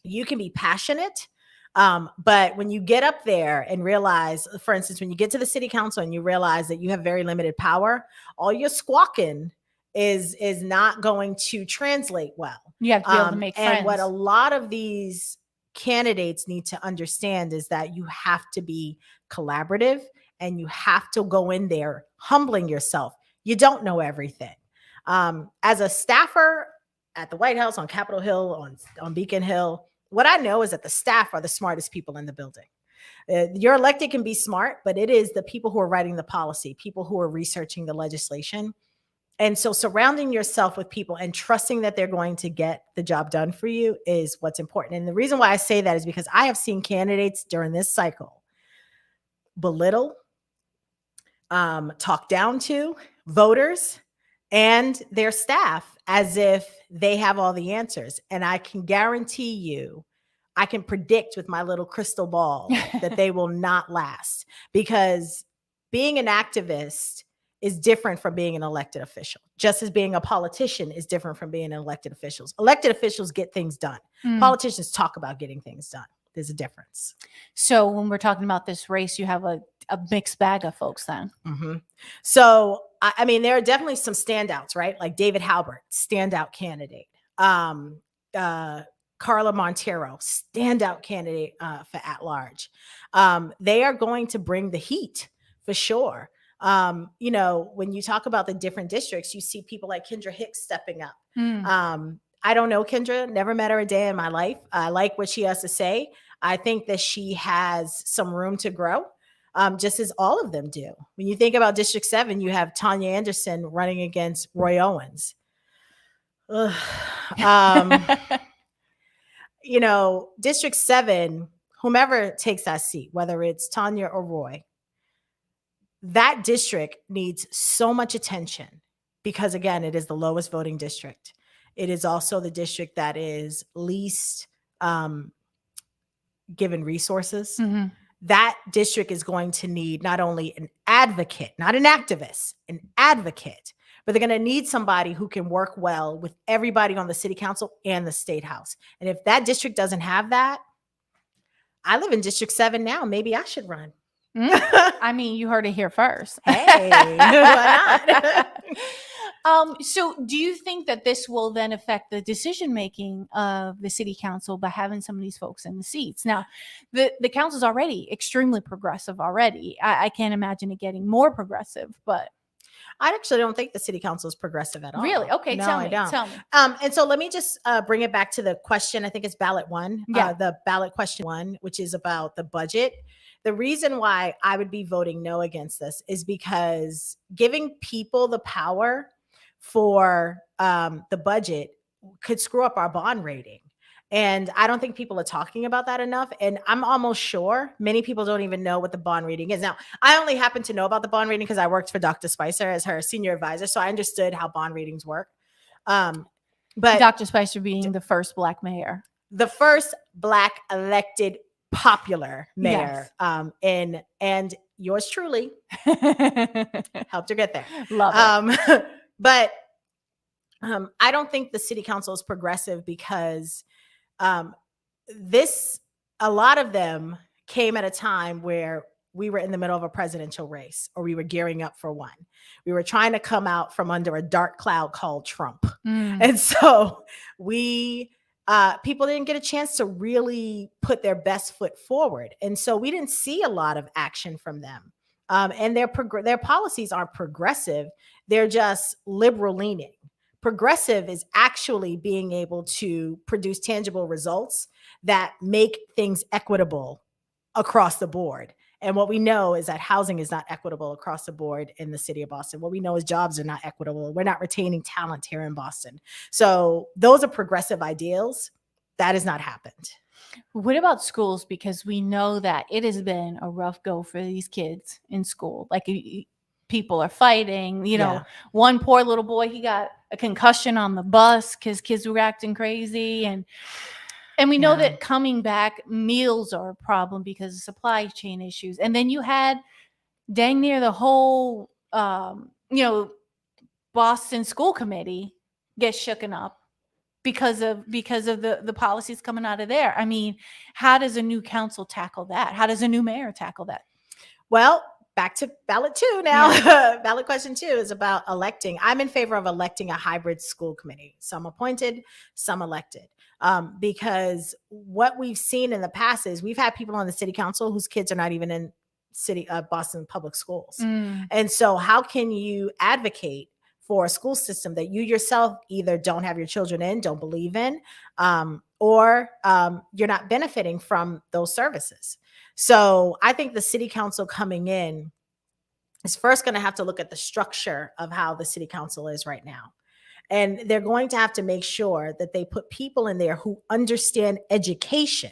You can be passionate, but when you get up there and realize, for instance, when you get to the city council and you realize that you have very limited power, all your squawking is not going to translate well. You have to be able to make friends. And what a lot of these candidates need to understand is that you have to be collaborative. And you have to go in there humbling yourself. You don't know everything. As a staffer at the White House, on Capitol Hill, on Beacon Hill, what I know is that the staff are the smartest people in the building. Your elected can be smart, but it is the people who are writing the policy, people who are researching the legislation. And so surrounding yourself with people and trusting that they're going to get the job done for you is what's important. And the reason why I say that is because I have seen candidates during this cycle belittle, talk down to voters and their staff as if they have all the answers. And I can guarantee you, I can predict with my little crystal ball that they will not last, because being an activist is different from being an elected official, just as being a politician is different from being an elected officials. Elected officials get things done. Politicians talk about getting things done. There's a difference. So when we're talking about this race, you have a mixed bag of folks then. So, I mean, there are definitely some standouts, right? Like David Halbert, standout candidate. Carla Montero, standout candidate for at-large. They are going to bring the heat for sure. You know, when you talk about the different districts, you see people like Kendra Hicks stepping up. I don't know Kendra, never met her a day in my life. I like what she has to say. I think that she has some room to grow, just as all of them do. When you think about District 7, you have Tanya Anderson running against Roy Owens. You know, District 7, whomever takes that seat, whether it's Tanya or Roy, that district needs so much attention because, again, it is the lowest voting district. It is also the district that is least given resources. That district is going to need not only an advocate, not an activist, an advocate, but they're going to need somebody who can work well with everybody on the city council and the state house. And if that district doesn't have that, I live in District 7 now. Maybe I should run. I mean, you heard it here first. Hey, why not? So do you think that this will then affect the decision making of the city council by having some of these folks in the seats? Now, the council's already extremely progressive already. I can't imagine it getting more progressive, but I actually don't think the city council is progressive at all. Really? Okay, no, tell me. And so let me just bring it back to the question. I think it's ballot 1, the ballot question 1, which is about the budget. The reason why I would be voting no against this is because giving people the power for the budget could screw up our bond rating. And I don't think people are talking about that enough. And I'm almost sure many people don't even know what the bond rating is. Now, I only happen to know about the bond rating because I worked for Dr. Spicer as her senior advisor. So I understood how bond ratings work. But Dr. Spicer being the first Black mayor. The first Black elected popular mayor. Yes. And yours truly helped her get there. Love it. But I don't think the city council is progressive because a lot of them came at a time where we were in the middle of a presidential race, or we were gearing up for one. We were trying to come out from under a dark cloud called Trump. And so people didn't get a chance to really put their best foot forward. And so we didn't see a lot of action from them. And their policies aren't progressive. They're just liberal leaning. Progressive is actually being able to produce tangible results that make things equitable across the board. And what we know is that housing is not equitable across the board in the city of Boston. What we know is jobs are not equitable. We're not retaining talent here in Boston. So those are progressive ideals. That has not happened. What about schools? Because we know that it has been a rough go for these kids in school. Like people are fighting, one poor little boy, he got a concussion on the bus because kids were acting crazy. And we know that coming back, meals are a problem because of supply chain issues. And then you had dang near the whole, Boston school committee get shooken up because of the policies coming out of there. I mean, how does a new council tackle that? How does a new mayor tackle that? Well, back to ballot 2 now. Yeah. Ballot question 2 is about electing. I'm in favor of electing a hybrid school committee. Some appointed, some elected. Because what we've seen in the past is we've had people on the city council whose kids are not even in Boston public schools. And so how can you advocate for a school system that you yourself either don't have your children in, don't believe in, or you're not benefiting from those services. So I think the city council coming in is first going to have to look at the structure of how the city council is right now. And they're going to have to make sure that they put people in there who understand education.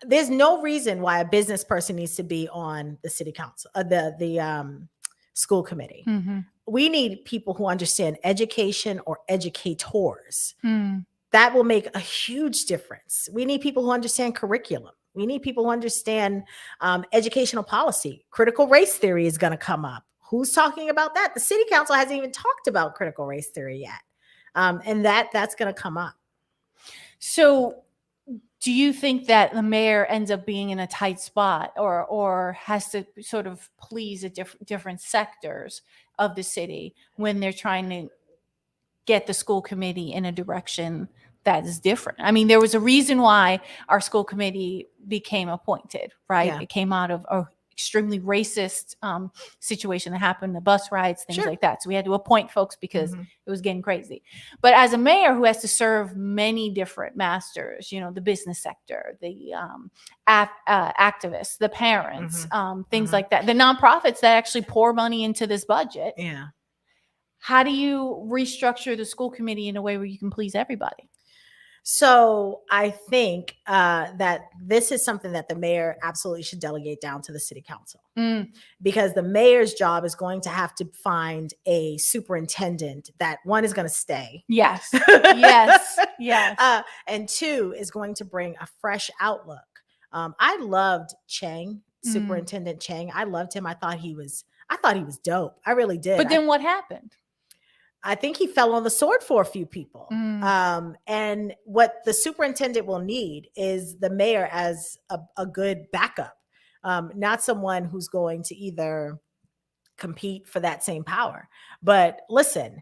There's no reason why a business person needs to be on the city council, the school committee. Mm-hmm. We need people who understand education or educators. Mm. That will make a huge difference. We need people who understand curriculum. We need people who understand educational policy. Critical race theory is going to come up. Who's talking about that? The city council hasn't even talked about critical race theory yet. And that's going to come up. So do you think that the mayor ends up being in a tight spot or has to sort of please a different sectors of the city when they're trying to get the school committee in a direction that is different? I mean, there was a reason why our school committee became appointed, right? Yeah. It came out of a extremely racist situation that happened, the bus rides, things like that. So we had to appoint folks because it was getting crazy. But as a mayor who has to serve many different masters, you know, the business sector, the activists, the parents, things like that, the nonprofits that actually pour money into this budget. Yeah. How do you restructure the school committee in a way where you can please everybody? So I think that this is something that the mayor absolutely should delegate down to the city council, because the mayor's job is going to have to find a superintendent that, one, is going to stay. Yes. Yes. And two, is going to bring a fresh outlook. I loved Chang, Superintendent Chang. I loved him. I thought he was dope. I really did. But then what happened? I think he fell on the sword for a few people. And what the superintendent will need is the mayor as a good backup, not someone who's going to either compete for that same power. But listen,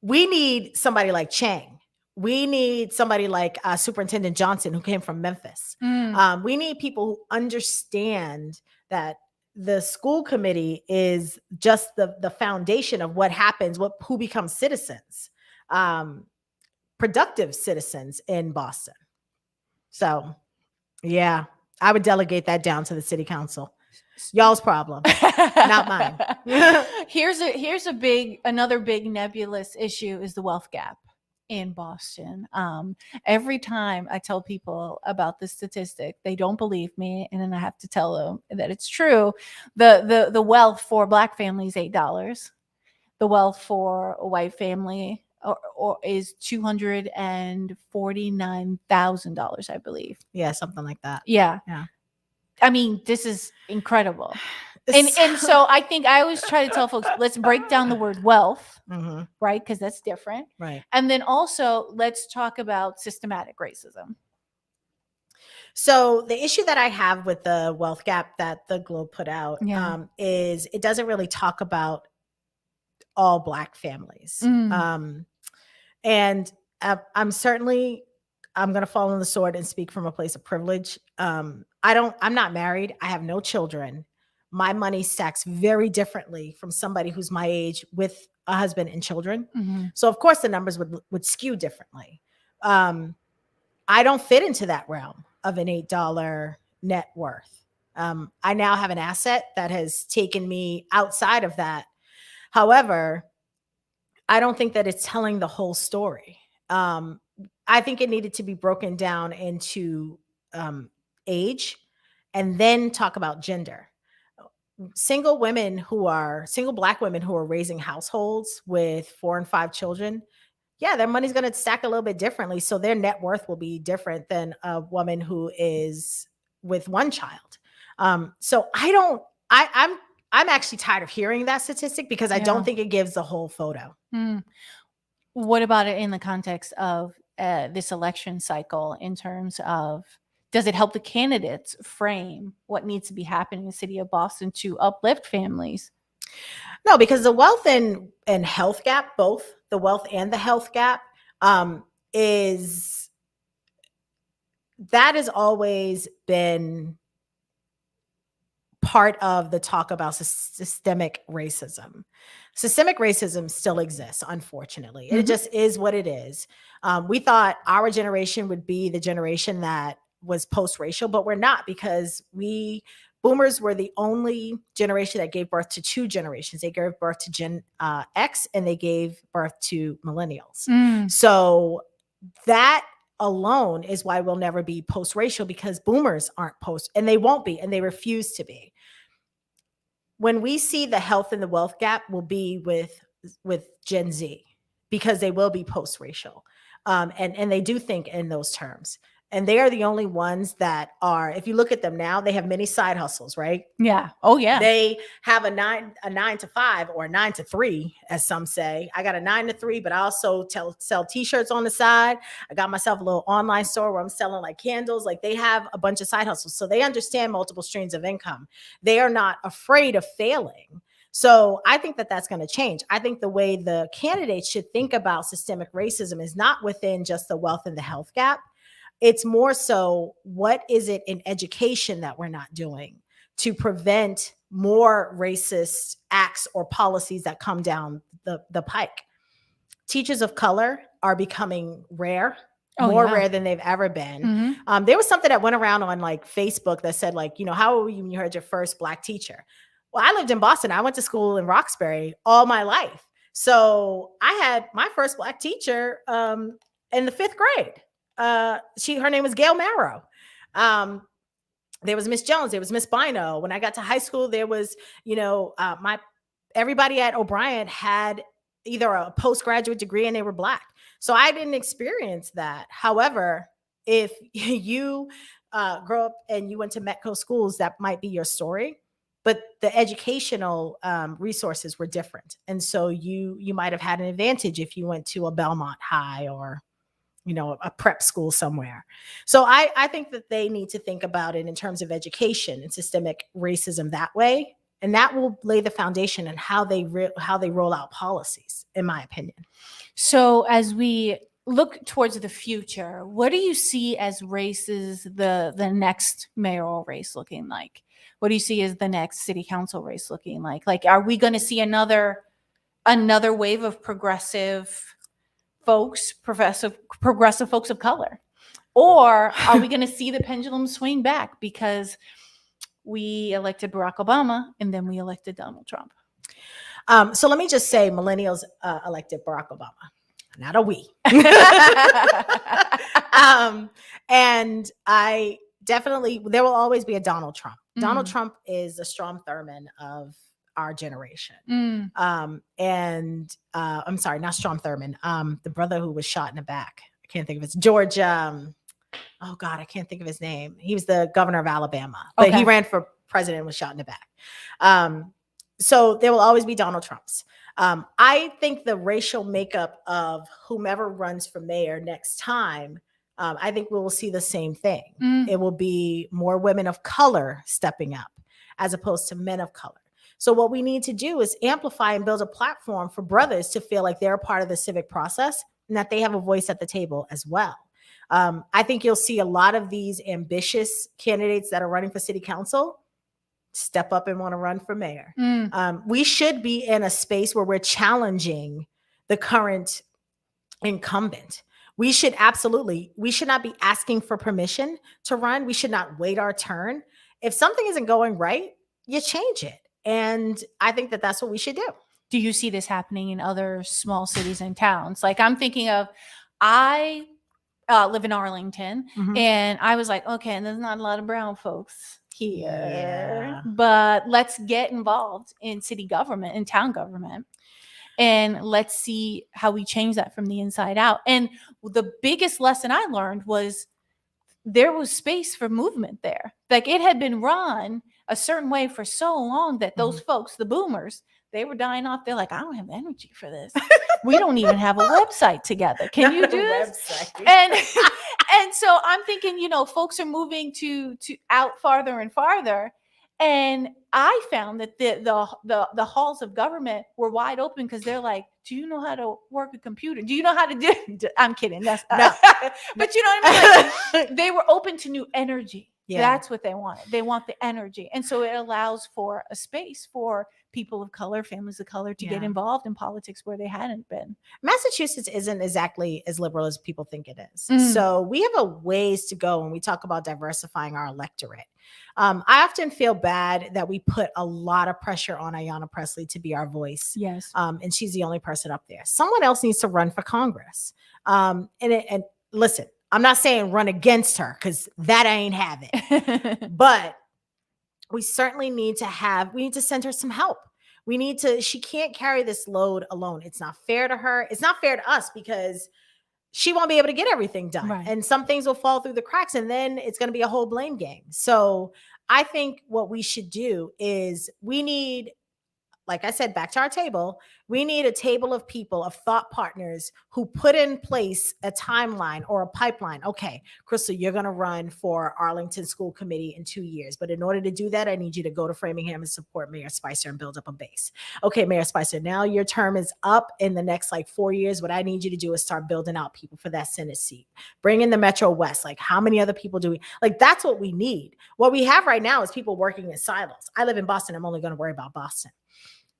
we need somebody like Chang. We need somebody like Superintendent Johnson, who came from Memphis. We need people who understand that the school committee is just the foundation of what happens, who becomes citizens, productive citizens in Boston. So, yeah, I would delegate that down to the city council. Y'all's problem, not mine. Here's another big nebulous issue is the wealth gap in Boston. Every time I tell people about this statistic, they don't believe me, and then I have to tell them that it's true. The wealth for Black families $8. The wealth for a white family or is $249,000, I believe. Yeah, something like that. Yeah. I mean, this is incredible. And so I think I always try to tell folks, let's break down the word wealth, right? Because that's different. Right. And then also let's talk about systematic racism. So the issue that I have with the wealth gap that the Globe put out is it doesn't really talk about all Black families. And I'm going to fall on the sword and speak from a place of privilege. I'm not married. I have no children. My money stacks very differently from somebody who's my age with a husband and children. So of course the numbers would skew differently. I don't fit into that realm of an $8 net worth. I now have an asset that has taken me outside of that. However, I don't think that it's telling the whole story. I think it needed to be broken down into age and then talk about gender. Single Black women who are raising households with 4 and 5 children, their money's going to stack a little bit differently. So their net worth will be different than a woman who is with 1 child. So I'm actually tired of hearing that statistic because I don't think it gives the whole photo. What about it in the context of this election cycle in terms of, does it help the candidates frame what needs to be happening in the city of Boston to uplift families? No, because the wealth and health gap, both the wealth and the health gap, that has always been part of the talk about systemic racism. Systemic racism still exists, unfortunately. It just is what it is. We thought our generation would be the generation that was post-racial, but we're not, because boomers were the only generation that gave birth to two generations. They gave birth to Gen X, and they gave birth to millennials. So that alone is why we'll never be post-racial, because boomers aren't post, and they won't be, and they refuse to be. When we see the health and the wealth gap will be with Gen Z, because they will be post-racial. And they do think in those terms. And they are the only ones that are, if you look at them now, they have many side hustles, right? Yeah. Oh, yeah. They have a 9 to 5 or a 9 to 3, as some say. I got a 9 to 3, but I also sell t-shirts on the side. I got myself a little online store where I'm selling like candles. Like, they have a bunch of side hustles. So they understand multiple streams of income. They are not afraid of failing. So I think that that's going to change. I think the way the candidates should think about systemic racism is not within just the wealth and the health gap. It's more so, what is it in education that we're not doing to prevent more racist acts or policies that come down the pike? Teachers of color are becoming rare. More rare than they've ever been. There was something that went around on like Facebook that said, like, how were you when you heard your first Black teacher? Well, I lived in Boston. I went to school in Roxbury all my life. So I had my first Black teacher in the 5th grade. Her name was Gail Marrow. There was Miss Jones. There was Miss Bino. When I got to high school, there was, everybody at O'Brien had either a postgraduate degree and they were Black. So I didn't experience that. However, if you grow up and you went to Metco schools, that might be your story. But the educational resources were different. And so you might have had an advantage if you went to a Belmont High or a prep school somewhere. So I think that they need to think about it in terms of education and systemic racism that way. And that will lay the foundation in how they roll out policies, in my opinion. So as we look towards the future, what do you see as races, the next mayoral race looking like? What do you see as the next city council race looking like? Like, are we going to see another wave of progressive folks of color? Or are we going to see the pendulum swing back because we elected Barack Obama and then we elected Donald Trump? So let me just say, millennials elected Barack Obama, not a we. And I definitely, there will always be a Donald Trump. Donald Trump is a Strom Thurmond of our generation. I'm sorry, not Strom Thurmond. The brother who was shot in the back. I can't think of his George. Oh God, I can't think of his name. He was the governor of Alabama, but he ran for president and was shot in the back. So there will always be Donald Trumps. I think the racial makeup of whomever runs for mayor next time, I think we will see the same thing. It will be more women of color stepping up as opposed to men of color. So what we need to do is amplify and build a platform for brothers to feel like they're a part of the civic process and that they have a voice at the table as well. I think you'll see a lot of these ambitious candidates that are running for city council step up and want to run for mayor. We should be in a space where we're challenging the current incumbent. We should not be asking for permission to run. We should not wait our turn. If something isn't going right, you change it. And I think that that's what we should do. Do you see this happening in other small cities and towns? Like, I'm thinking of, I live in Arlington, and I was like, okay, and there's not a lot of brown folks here, but let's get involved in city government and town government. And let's see how we change that from the inside out. And the biggest lesson I learned was there was space for movement there. Like, it had been run a certain way for so long that those folks, the boomers, they were dying off. They're like, I don't have energy for this. We don't even have a website together. Can you do this? And so I'm thinking, folks are moving to out farther and farther. And I found that the halls of government were wide open because they're like, do you know how to work a computer? Do you know how to do? I'm kidding. That's no. But you know what I mean? Like, they were open to new energy. Yeah. That's what they want. They want the energy. And so it allows for a space for people of color, families of color to get involved in politics where they hadn't been. Massachusetts isn't exactly as liberal as people think it is. Mm. So we have a ways to go when we talk about diversifying our electorate. I often feel bad that we put a lot of pressure on Ayanna Pressley to be our voice. Yes. And she's the only person up there. Someone else needs to run for Congress. And listen, I'm not saying run against her because that I ain't having. But we certainly need to send her some help. She can't carry this load alone. It's not fair to her. It's not fair to us because she won't be able to get everything done. Right. And some things will fall through the cracks and then it's going to be a whole blame game. So I think what we should do is we need, like I said, back to our table, we need a table of people, of thought partners who put in place a timeline or a pipeline. Okay, Crystal, you're going to run for Arlington School Committee in 2 years. But in order to do that, I need you to go to Framingham and support Mayor Spicer and build up a base. Okay, Mayor Spicer, now your term is up in the next 4 years. What I need you to do is start building out people for that Senate seat. Bring in the Metro West. How many other people do we, that's what we need. What we have right now is people working in silos. I live in Boston. I'm only going to worry about Boston.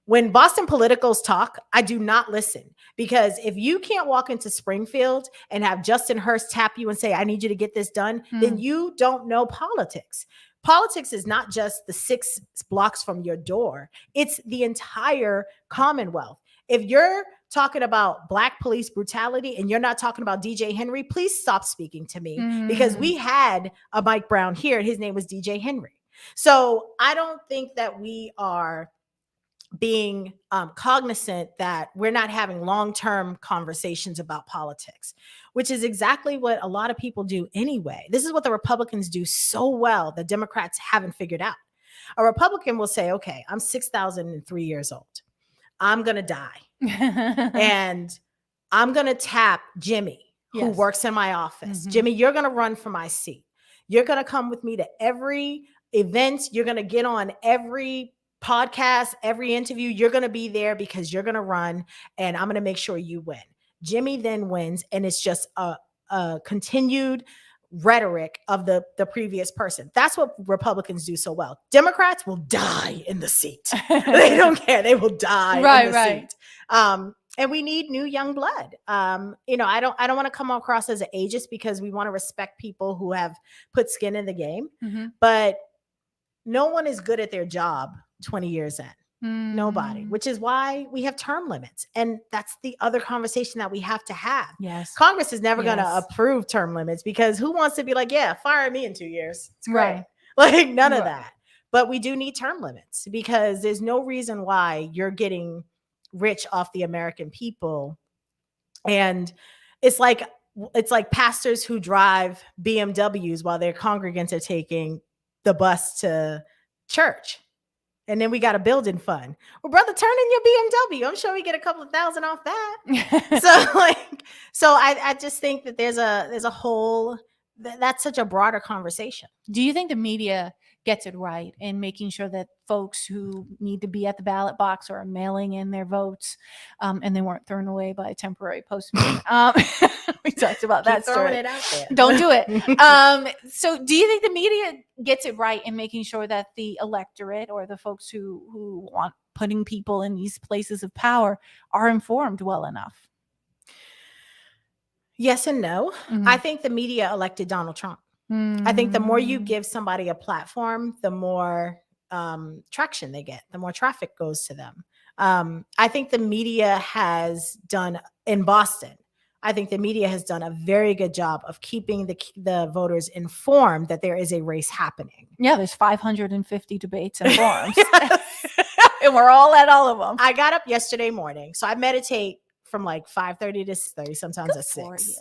When Boston politicals talk, I do not listen because if you can't walk into Springfield and have Justin Hurst tap you and say, I need you to get this done, then you don't know politics. Politics is not just the 6 blocks from your door. It's the entire Commonwealth. If you're talking about Black police brutality and you're not talking about DJ Henry, please stop speaking to me because we had a Mike Brown here and his name was DJ Henry. So I don't think that we are being cognizant that we're not having long-term conversations about politics, which is exactly what a lot of people do anyway. This is what the Republicans do so well that Democrats haven't figured out. A Republican will say, okay, I'm 6,003 years old. I'm going to die. And I'm going to tap Jimmy, who works in my office. Jimmy, you're going to run for my seat. You're going to come with me to every event. You're going to get on every podcast, every interview. You're going to be there because you're going to run and I'm going to make sure you win. Jimmy then wins. And it's just a continued rhetoric of the previous person. That's what Republicans do so well. Democrats will die in the seat. They don't care. They will die in the seat. And we need new young blood. I don't want to come across as an ageist because we want to respect people who have put skin in the game, but no one is good at their job 20 years in. Nobody, which is why we have term limits. And that's the other conversation that we have to have. Yes. Congress is never going to approve term limits because who wants to be like, yeah, fire me in 2 years. It's great. None of that. But we do need term limits because there's no reason why you're getting rich off the American people. And it's like pastors who drive BMWs while their congregants are taking the bus to church. And then we got a building fund. Well, brother, turn in your BMW. I'm sure we get a couple of thousand off that. So I just think that there's a whole, that's such a broader conversation. Do you think the media gets it right in making sure that folks who need to be at the ballot box are mailing in their votes and they weren't thrown away by a temporary postman? We talked about that story. It out there. Don't do it. So do you think the media gets it right in making sure that the electorate or the folks who want putting people in these places of power are informed well enough? Yes and no. I think the media elected Donald Trump. I think the more you give somebody a platform, the more traction they get, the more traffic goes to them. I think the media has done in Boston. I think the media has done a very good job of keeping the voters informed that there is a race happening. Yeah, there's 550 debates and forums. And we're all at all of them. I got up yesterday morning. So I meditate from 5:30 to 6:30, sometimes at 6.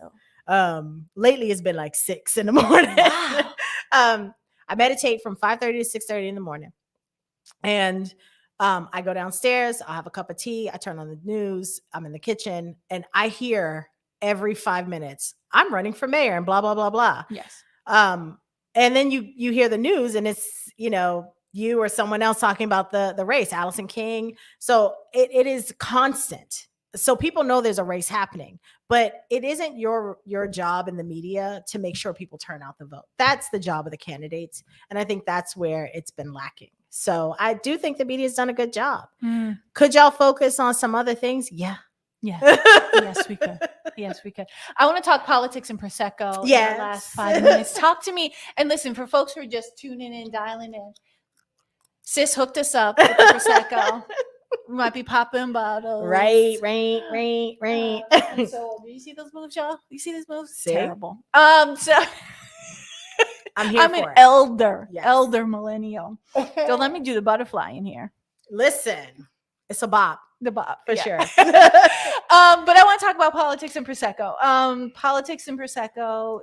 Lately it's been 6 in the morning. Wow. I meditate from 5:30 to 6:30 in the morning. And I go downstairs, I have a cup of tea, I turn on the news, I'm in the kitchen, and I hear every 5 minutes, I'm running for mayor and blah, blah, blah, blah. Yes. And then you hear the news and it's, you or someone else talking about the race, Allison King. So it is constant. So people know there's a race happening, but it isn't your job in the media to make sure people turn out the vote. That's the job of the candidates. And I think that's where it's been lacking. So I do think the media's done a good job. Could y'all focus on some other things? Yeah. Yeah. Yes, we could. Yes, we could. I want to talk politics and Prosecco in the last 5 minutes. Talk to me. And listen, for folks who are just tuning in, dialing in, sis hooked us up with the Prosecco. We might be popping bottles. Right. So do you see those moves, y'all? You see these moves? See? Terrible. So I'm here I'm for an it. elder millennial. So let me do the butterfly in here. Listen, it's a bop. The bop. For yeah. sure. But I want to talk about Politics and Prosecco. Politics and Prosecco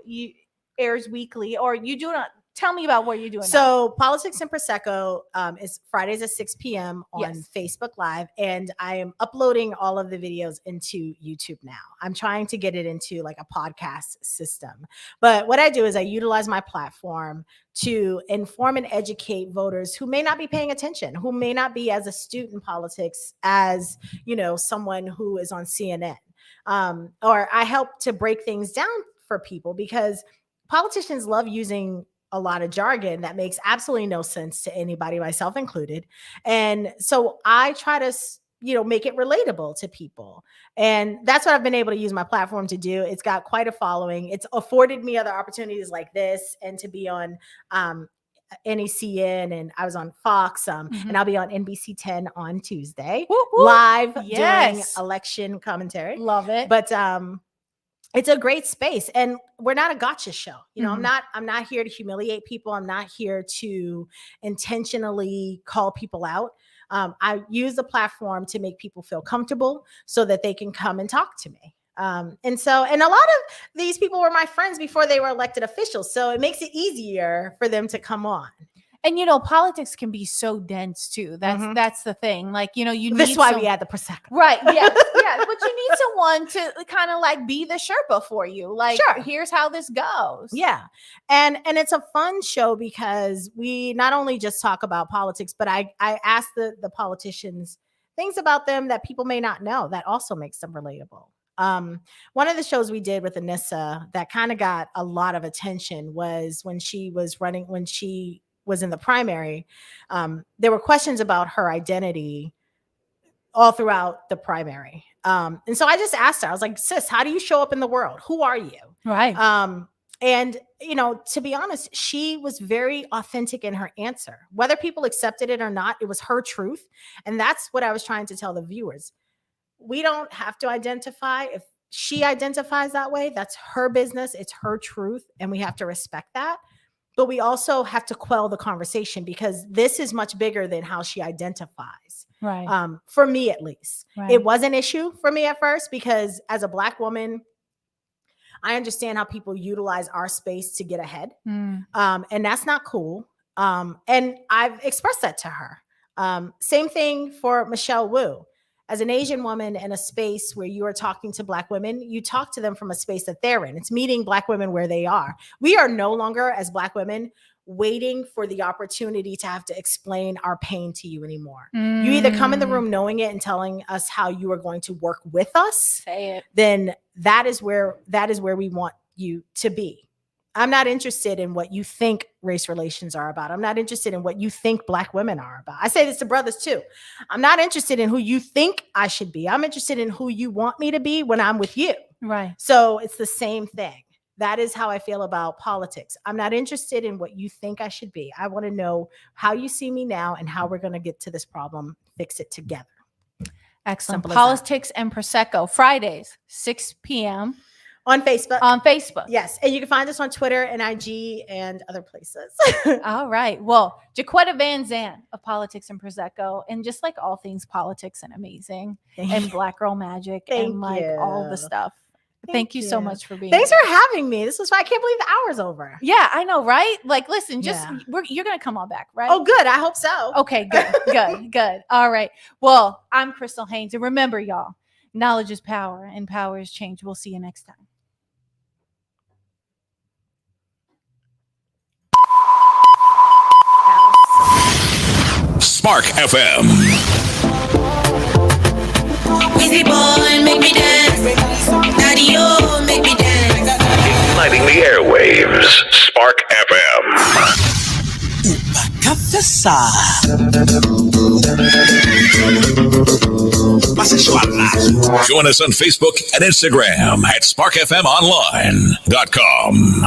airs weekly, or you do not. Tell me about what you're doing. So Politics and Prosecco is Fridays at 6 p.m. on Facebook Live, and I am uploading all of the videos into YouTube now. I'm trying to get it into like a podcast system. But what I do is I utilize my platform to inform and educate voters who may not be paying attention, who may not be as astute in politics as, someone who is on CNN. Or I help to break things down for people because politicians love using a lot of jargon that makes absolutely no sense to anybody, myself included. And so I try to, make it relatable to people. And that's what I've been able to use my platform to do. It's got quite a following. It's afforded me other opportunities like this and to be on NECN, and I was on Fox, and I'll be on NBC 10 on Tuesday, live doing election commentary. Love it. But it's a great space, and we're not a gotcha show. I'm not here to humiliate people. I'm not here to intentionally call people out. I use the platform to make people feel comfortable so that they can come and talk to me. And a lot of these people were my friends before they were elected officials. So it makes it easier for them to come on. And politics can be so dense too. That's the thing. Like, you need That's why we had the Prosecco. Right. Yes. Yeah. But you need someone to kind of like be the Sherpa for you. Like, here's how this goes. Yeah. And it's a fun show because we not only just talk about politics, but I ask the politicians things about them that people may not know that also makes them relatable. One of the shows we did with Anissa that kind of got a lot of attention was when she was in the primary. There were questions about her identity all throughout the primary. And so I just asked her, I was like, sis, how do you show up in the world? Who are you? Right. And, to be honest, she was very authentic in her answer. Whether people accepted it or not, it was her truth. And that's what I was trying to tell the viewers. We don't have to identify. If she identifies that way, that's her business. It's her truth. And we have to respect that. But we also have to quell the conversation because this is much bigger than how she identifies. Right. For me, at least. Right. It was an issue for me at first because as a Black woman, I understand how people utilize our space to get ahead. And that's not cool. And I've expressed that to her. Same thing for Michelle Wu. As an Asian woman in a space where you are talking to Black women, you talk to them from a space that they're in. It's meeting Black women where they are. We are no longer, as Black women, waiting for the opportunity to have to explain our pain to you anymore. You either come in the room knowing it and telling us how you are going to work with us. Say it. Then that is where we want you to be. I'm not interested in what you think race relations are about. I'm not interested in what you think Black women are about. I say this to brothers too. I'm not interested in who you think I should be. I'm interested in who you want me to be when I'm with you. Right. So it's the same thing. That is how I feel about politics. I'm not interested in what you think I should be. I want to know how you see me now and how we're going to get to this problem, fix it together. Excellent. Politics and Prosecco, Fridays, 6 p.m. On Facebook. On Facebook. Yes. And you can find us on Twitter and IG and other places. All right. Well, Jacquetta Van Zandt of Politics and Prosecco, and just like all things politics and amazing and Black Girl Magic and like all the stuff. Thank you so much for being Thanks here. for having me. This was fun. I can't believe the hour's over. Yeah, I know, right? Like, listen, you're going to come on back, right? Oh, good. I hope so. Okay, good. All right. Well, I'm Crystal Haynes. And remember, y'all, knowledge is power and power is change. We'll see you next time. Spark FM. Easy boy. Spark FM. Join us on Facebook and Instagram at sparkfmonline.com.